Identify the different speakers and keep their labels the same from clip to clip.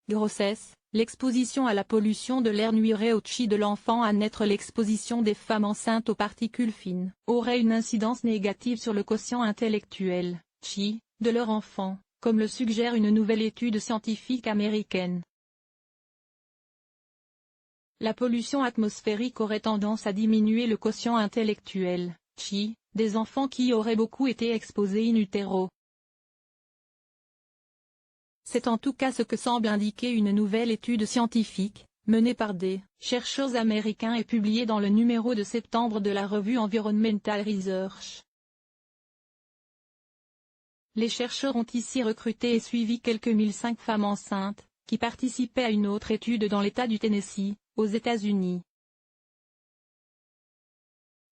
Speaker 1: Grossesse. L'exposition à la pollution de l'air nuirait au chi de l'enfant à naître. L'exposition des femmes enceintes aux particules fines aurait une incidence négative sur le quotient intellectuel, chi, de leur enfant, comme le suggère une nouvelle étude scientifique américaine. La pollution atmosphérique aurait tendance à diminuer le quotient intellectuel, chi, des enfants qui auraient beaucoup été exposés in utero. C'est en tout cas ce que semble indiquer une nouvelle étude scientifique, menée par des chercheurs américains et publiée dans le numéro de septembre de la revue Environmental Research. Les chercheurs ont ici recruté et suivi quelques 1005 femmes enceintes, qui participaient à une autre étude dans l'État du Tennessee, aux États-Unis.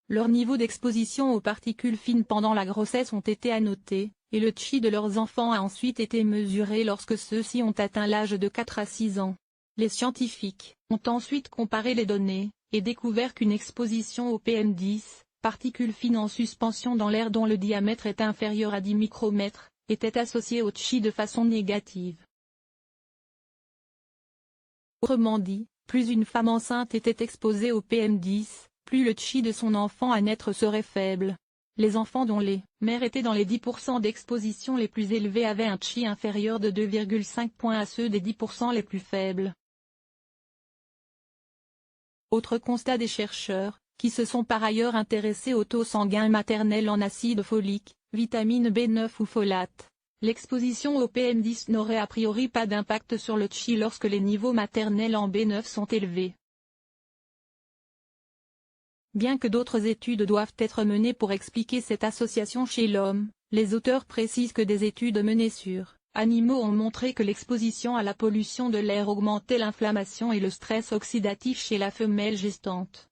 Speaker 1: Leurs niveaux d'exposition aux particules fines pendant la grossesse ont été annotés, et le chi de leurs enfants a ensuite été mesuré lorsque ceux-ci ont atteint l'âge de 4 à 6 ans. Les scientifiques ont ensuite comparé les données, et découvert qu'une exposition au PM10, particules fines en suspension dans l'air dont le diamètre est inférieur à 10 micromètres, était associée au chi de façon négative. Autrement dit, plus une femme enceinte était exposée au PM10, plus le chi de son enfant à naître serait faible. Les enfants dont les mères étaient dans les 10% d'exposition les plus élevés avaient un chi inférieur de 2,5 points à ceux des 10% les plus faibles. Autre constat des chercheurs, qui se sont par ailleurs intéressés au taux sanguin maternel en acide folique, vitamine B9 ou folate. L'exposition au PM10 n'aurait a priori pas d'impact sur le chi lorsque les niveaux maternels en B9 sont élevés. Bien que d'autres études doivent être menées pour expliquer cette association chez l'homme, les auteurs précisent que des études menées sur animaux ont montré que l'exposition à la pollution de l'air augmentait l'inflammation et le stress oxydatif chez la femelle gestante.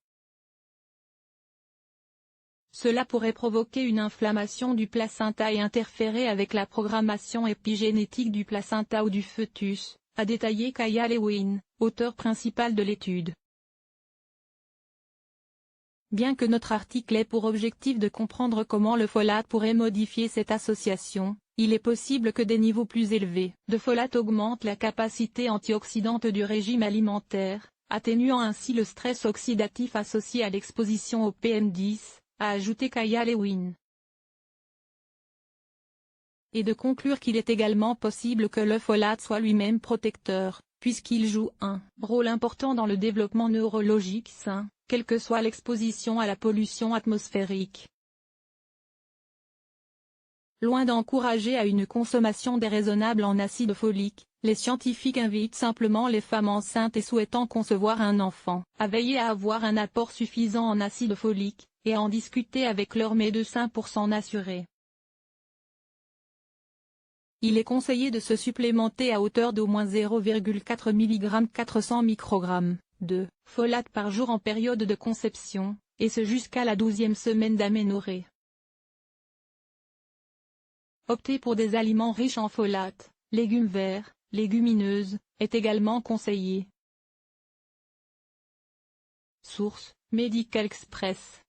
Speaker 1: Cela pourrait provoquer une inflammation du placenta et interférer avec la programmation épigénétique du placenta ou du fœtus, a détaillé Kaya Lewin, auteur principal de l'étude. Bien que notre article ait pour objectif de comprendre comment le folate pourrait modifier cette association, il est possible que des niveaux plus élevés de folate augmentent la capacité antioxydante du régime alimentaire, atténuant ainsi le stress oxydatif associé à l'exposition au PM10, a ajouté Kaya Lewin. Et de conclure qu'il est également possible que le folate soit lui-même protecteur, puisqu'il joue un rôle important dans le développement neurologique sain, quelle que soit l'exposition à la pollution atmosphérique. Loin d'encourager à une consommation déraisonnable en acide folique, les scientifiques invitent simplement les femmes enceintes et souhaitant concevoir un enfant à veiller à avoir un apport suffisant en acide folique, et à en discuter avec leur médecin pour s'en assurer. Il est conseillé de se supplémenter à hauteur d'au moins 0,4 mg 400 microgrammes de folate par jour en période de conception, et ce jusqu'à la 12e semaine d'aménorrhée. Opter pour des aliments riches en folate, légumes verts, légumineuses, est également conseillé. Source: Medical Express.